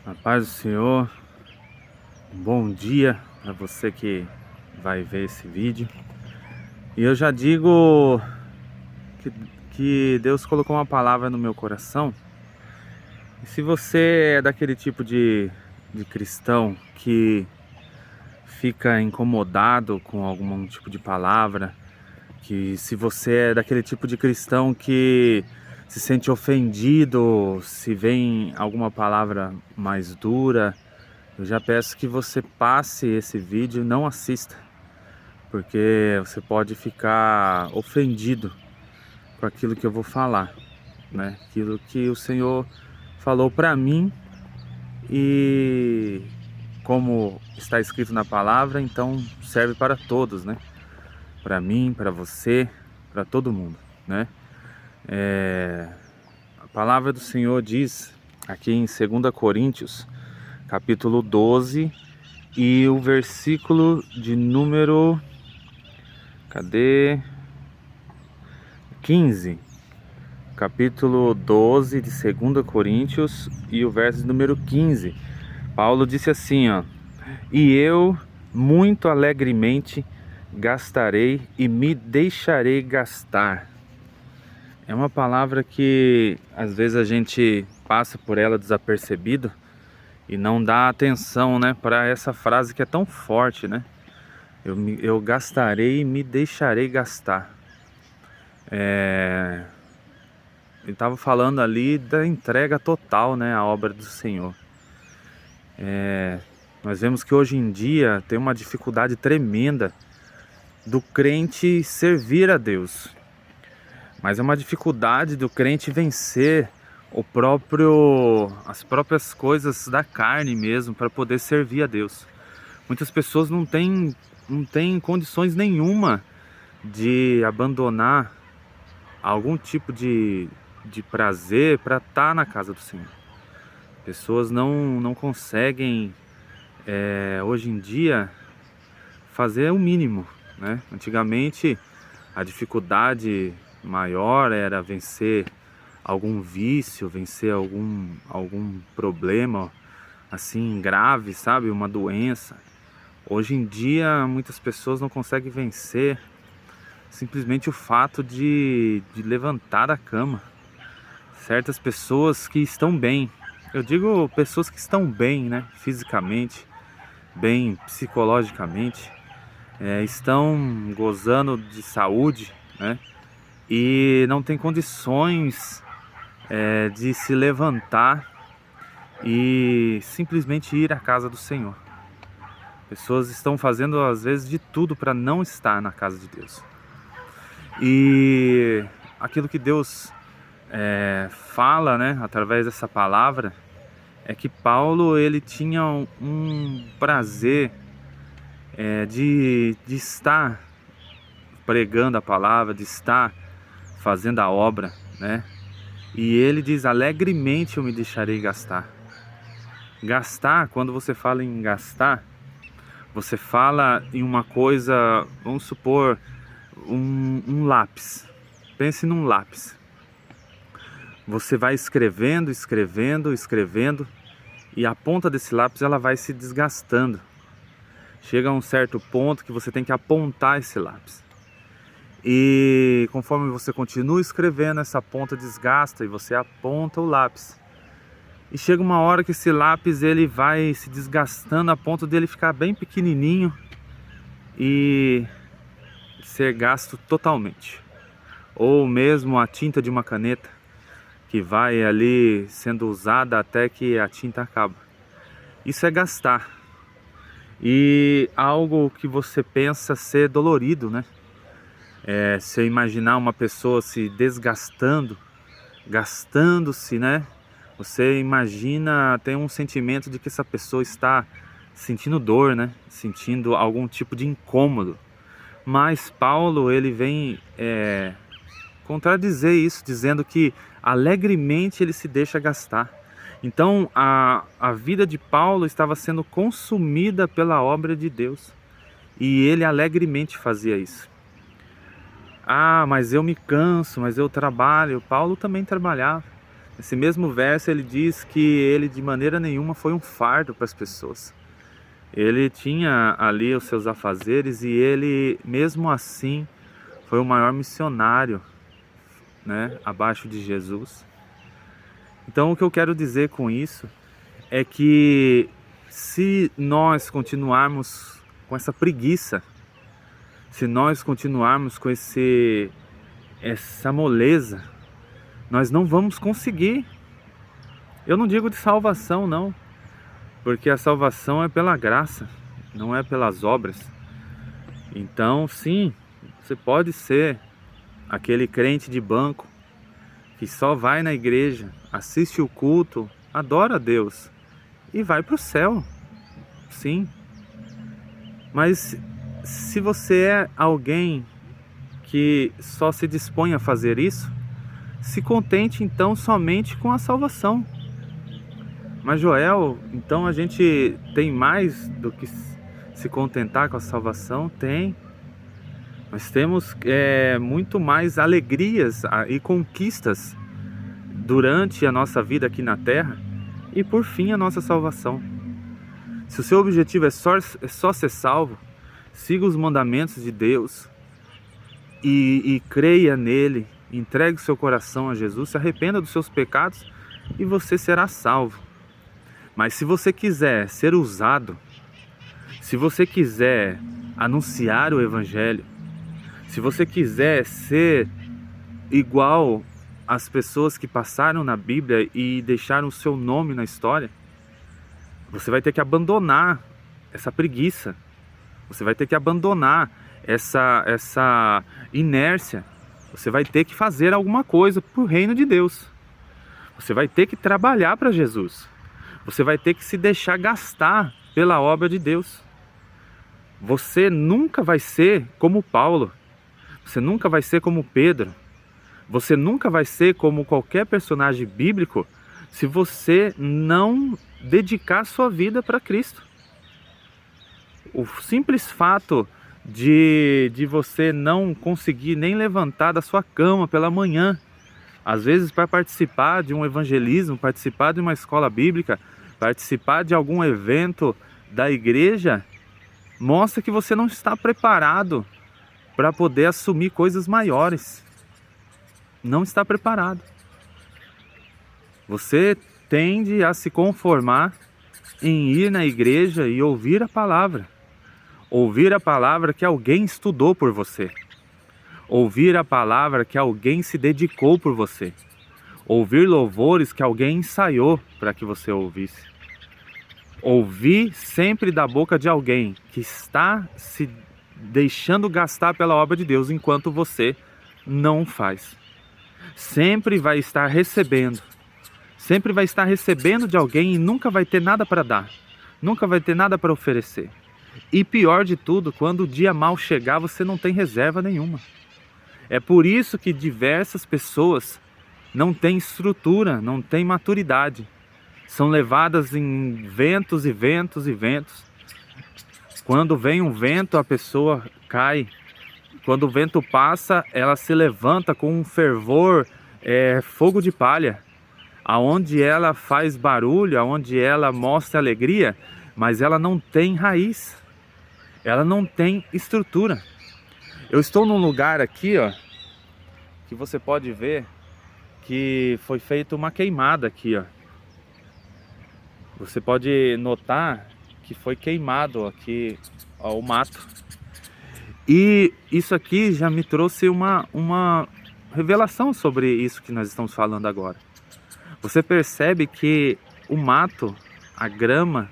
A paz do Senhor, um bom dia para você que vai ver esse vídeo. E eu já digo que, que Deus colocou uma palavra no meu coração. E se você é daquele tipo de cristão que fica incomodado com algum tipo de palavra, que se você é daquele tipo de cristão que se sente ofendido se vem alguma palavra mais dura, eu já peço que você passe esse vídeo e não assista, porque você pode ficar ofendido com aquilo que eu vou falar, né? Aquilo que o Senhor falou para mim e como está escrito na palavra, então serve para todos, né? Para mim, para você, para todo mundo, né? A palavra do Senhor diz aqui em 2 Coríntios, capítulo 12, e o versículo de número... Cadê? 15. Capítulo 12 de 2 Coríntios e o verso número 15. Paulo disse assim, ó: E eu muito alegremente gastarei e me deixarei gastar. É uma palavra que às vezes a gente passa por ela desapercebido e não dá atenção, né, para essa frase que é tão forte, né? Eu gastarei e me deixarei gastar. Ele estava falando ali da entrega total, né, à obra do Senhor. Nós vemos que hoje em dia tem uma dificuldade tremenda do crente servir a Deus, mas é uma dificuldade do crente vencer as próprias coisas da carne mesmo para poder servir a Deus. Muitas pessoas não têm condições nenhuma de abandonar algum tipo de prazer para estar na casa do Senhor. Pessoas não conseguem, hoje em dia, fazer o mínimo, né? Antigamente, a dificuldade maior era vencer algum vício, vencer algum problema assim grave, sabe? Uma doença. Hoje em dia, muitas pessoas não conseguem vencer simplesmente o fato de levantar da cama. Certas pessoas que estão bem, eu digo pessoas que estão bem, né, fisicamente, bem psicologicamente, estão gozando de saúde, né, e não tem condições de se levantar e simplesmente ir à casa do Senhor. Pessoas estão fazendo às vezes de tudo para não estar na casa de Deus. E aquilo que Deus fala, né, através dessa palavra, é que Paulo ele tinha um prazer de estar pregando a palavra, de estar fazendo a obra, né? E ele diz: alegremente eu me deixarei gastar. Gastar, quando você fala em gastar, você fala em uma coisa, vamos supor, um lápis. Pense num lápis. Você vai escrevendo, escrevendo, escrevendo, e a ponta desse lápis ela vai se desgastando. Chega a um certo ponto que você tem que apontar esse lápis. E conforme você continua escrevendo, essa ponta desgasta e você aponta o lápis. E chega uma hora que esse lápis ele vai se desgastando a ponto dele ficar bem pequenininho e ser gasto totalmente. Ou mesmo a tinta de uma caneta, que vai ali sendo usada até que a tinta acaba. Isso é gastar. E algo que você pensa ser dolorido, né? Se imaginar uma pessoa se desgastando, gastando-se, né? Você imagina, tem um sentimento de que essa pessoa está sentindo dor, né? Sentindo algum tipo de incômodo. Mas Paulo, ele vem contradizer isso, dizendo que alegremente ele se deixa gastar. Então a vida de Paulo estava sendo consumida pela obra de Deus e ele alegremente fazia isso. Ah, mas eu me canso, mas eu trabalho. Paulo também trabalhava. esse mesmo verso ele diz que ele de maneira nenhuma foi um fardo para as pessoas. Ele tinha ali os seus afazeres e ele, mesmo assim, foi o maior missionário, né, abaixo de Jesus. Então o que eu quero dizer com isso é que se nós continuarmos com essa preguiça, se nós continuarmos com essa moleza, nós não vamos conseguir. Eu não digo de salvação não, porque a salvação é pela graça, não é pelas obras. Então sim, você pode ser aquele crente de banco que só vai na igreja, assiste o culto, adora a Deus e vai para o céu, sim. Mas se você é alguém que só se dispõe a fazer isso, se contente então somente com a salvação. Mas Joel, então a gente tem mais do que se contentar com a salvação? Tem. Nós temos muito mais alegrias e conquistas durante a nossa vida aqui na Terra e por fim a nossa salvação. Se o seu objetivo é só ser salvo, siga os mandamentos de Deus e creia nele, entregue o seu coração a Jesus, se arrependa dos seus pecados e você será salvo. Mas se você quiser ser usado, se você quiser anunciar o Evangelho, se você quiser ser igual às pessoas que passaram na Bíblia e deixaram o seu nome na história, você vai ter que abandonar essa preguiça, você vai ter que abandonar essa inércia, você vai ter que fazer alguma coisa para o reino de Deus, você vai ter que trabalhar para Jesus, você vai ter que se deixar gastar pela obra de Deus. Você nunca vai ser como Paulo, você nunca vai ser como Pedro, você nunca vai ser como qualquer personagem bíblico se você não dedicar sua vida para Cristo. O simples fato de você não conseguir nem levantar da sua cama pela manhã, às vezes para participar de um evangelismo, participar de uma escola bíblica, participar de algum evento da igreja, mostra que você não está preparado para poder assumir coisas maiores. Não está preparado. Você tende a se conformar em ir na igreja e ouvir a palavra. Ouvir a palavra que alguém estudou por você. Ouvir a palavra que alguém se dedicou por você. Ouvir louvores que alguém ensaiou para que você ouvisse. Ouvir sempre da boca de alguém que está se deixando gastar pela obra de Deus enquanto você não faz. Sempre vai estar recebendo de alguém e nunca vai ter nada para dar, nunca vai ter nada para oferecer. E pior de tudo, quando o dia mal chegar, você não tem reserva nenhuma. É por isso que diversas pessoas não têm estrutura, não têm maturidade, são levadas em ventos e ventos e ventos. Quando vem um vento, a pessoa cai. Quando o vento passa, ela se levanta com um fervor, fogo de palha, aonde ela faz barulho, aonde ela mostra alegria, mas ela não tem raiz, ela não tem estrutura. Eu estou num lugar aqui, ó, que você pode ver que foi feita uma queimada aqui, ó. Você pode notar que foi queimado aqui, ó, o mato. E isso aqui já me trouxe uma revelação sobre isso que nós estamos falando agora. Você percebe que o mato, a grama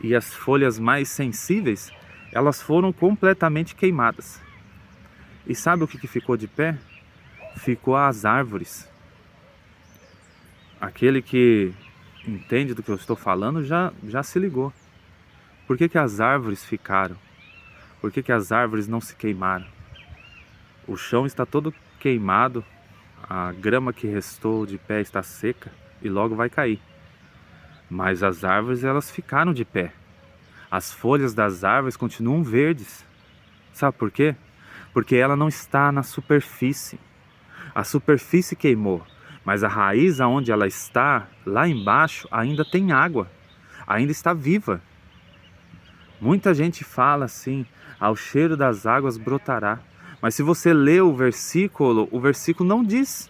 e as folhas mais sensíveis, elas foram completamente queimadas. E sabe o que ficou de pé? Ficou as árvores. Aquele que entende do que eu estou falando já se ligou. Por que as árvores ficaram? Por que as árvores não se queimaram? O chão está todo queimado, a grama que restou de pé está seca e logo vai cair. Mas as árvores, elas ficaram de pé. As folhas das árvores continuam verdes. Sabe por quê? Porque ela não está na superfície. A superfície queimou, Mas a raiz aonde ela está, lá embaixo, ainda tem água, ainda está viva. Muita gente fala assim, ao cheiro das águas brotará. Mas se você lê o versículo não diz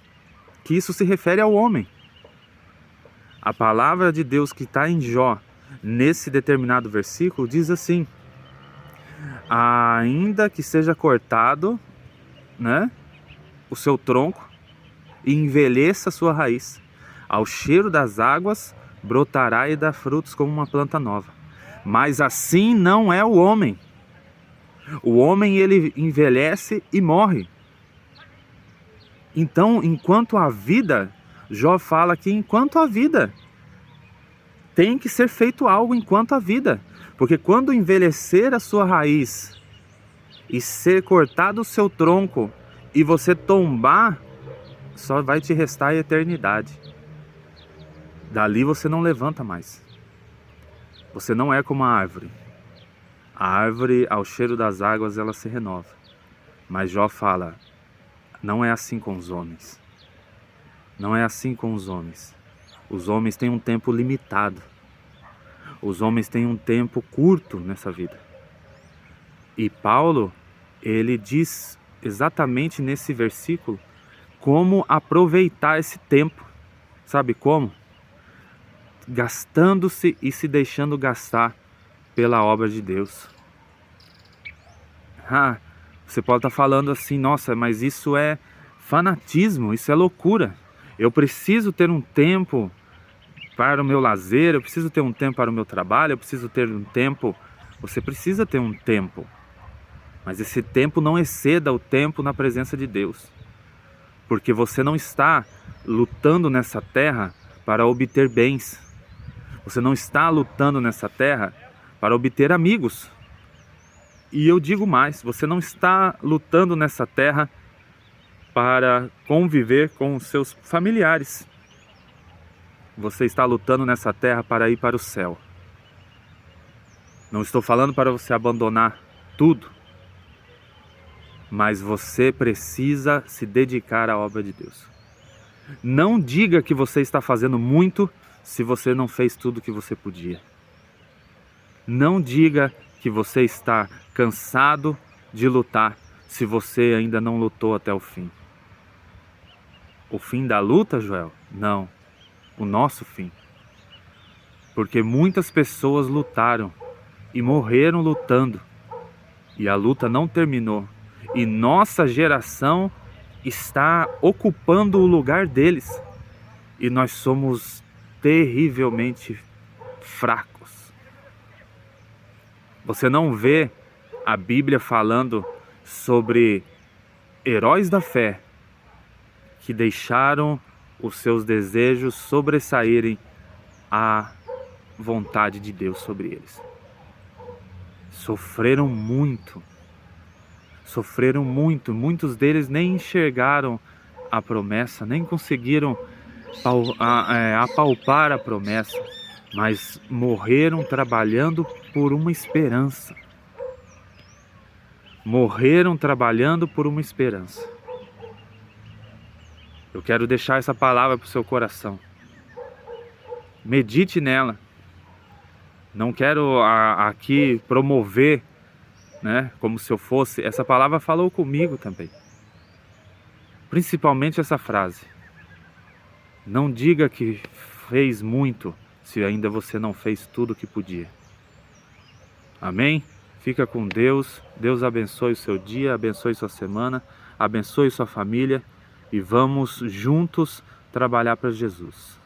que isso se refere ao homem. A palavra de Deus que está em Jó, nesse determinado versículo, diz assim: ainda que seja cortado, né, o seu tronco e envelheça a sua raiz, ao cheiro das águas brotará e dá frutos como uma planta nova. Mas assim não é o homem. O homem, ele envelhece e morre. Então, enquanto há vida, Jó fala que enquanto há vida, tem que ser feito algo enquanto há vida. Porque quando envelhecer a sua raiz e ser cortado o seu tronco e você tombar, só vai te restar a eternidade. Dali você não levanta mais. Você não é como a árvore. A árvore, ao cheiro das águas, ela se renova. Mas Jó fala, não é assim com os homens. Não é assim com os homens. Os homens têm um tempo limitado. Os homens têm um tempo curto nessa vida. E Paulo, ele diz exatamente nesse versículo como aproveitar esse tempo. Sabe como? Gastando-se e se deixando gastar pela obra de Deus. Você pode estar falando assim, nossa, mas isso é fanatismo, isso é loucura. Eu preciso ter um tempo para o meu lazer, eu preciso ter um tempo para o meu trabalho, eu preciso ter um tempo. Você precisa ter um tempo, mas esse tempo não exceda o tempo na presença de Deus. Porque você não está lutando nessa terra para obter bens. Você não está lutando nessa terra para obter amigos. E eu digo mais, você não está lutando nessa terra para conviver com os seus familiares. Você está lutando nessa terra para ir para o céu. Não estou falando para você abandonar tudo, mas você precisa se dedicar à obra de Deus. Não diga que você está fazendo muito se você não fez tudo o que você podia. Não diga que você está cansado de lutar se você ainda não lutou até o fim. O fim da luta, Joel? Não. O nosso fim. Porque muitas pessoas lutaram e morreram lutando. E a luta não terminou. E nossa geração está ocupando o lugar deles. E nós somos terrivelmente fracos. Você não vê a Bíblia falando sobre heróis da fé que deixaram os seus desejos sobressaírem a vontade de Deus sobre eles. Sofreram muito. Muitos deles nem enxergaram a promessa, nem conseguiram apalpar a promessa, mas morreram trabalhando por uma esperança. Morreram trabalhando por uma esperança. Eu quero deixar essa palavra para o seu coração. Medite nela. Não quero aqui promover, né, como se eu fosse. Essa palavra falou comigo também. Principalmente essa frase. Não diga que fez muito se ainda você não fez tudo o que podia. Amém? Fica com Deus. Deus abençoe o seu dia, abençoe sua semana, abençoe sua família. E vamos juntos trabalhar para Jesus.